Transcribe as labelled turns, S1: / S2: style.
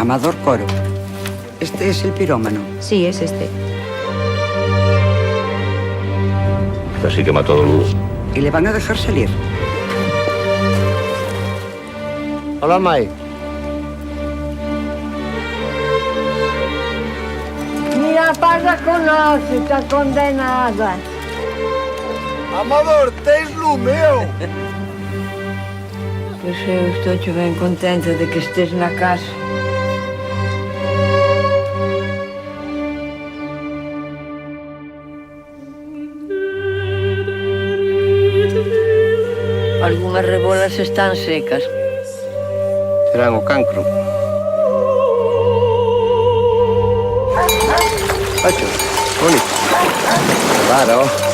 S1: Amador Coro. Este es el pirómano.
S2: Sí, es este.
S3: Así que mató a Luz.
S1: ¿Y le van a dejar salir?
S4: Hola, Mai.
S5: Mira, parla con nós, está condenada.
S4: Amador, tens lumeu!
S5: Pois eu estou ben contenta de que estés na casa. Algunhas rebolas están secas.
S4: Serán o cancro. Ocho, bonito. Claro.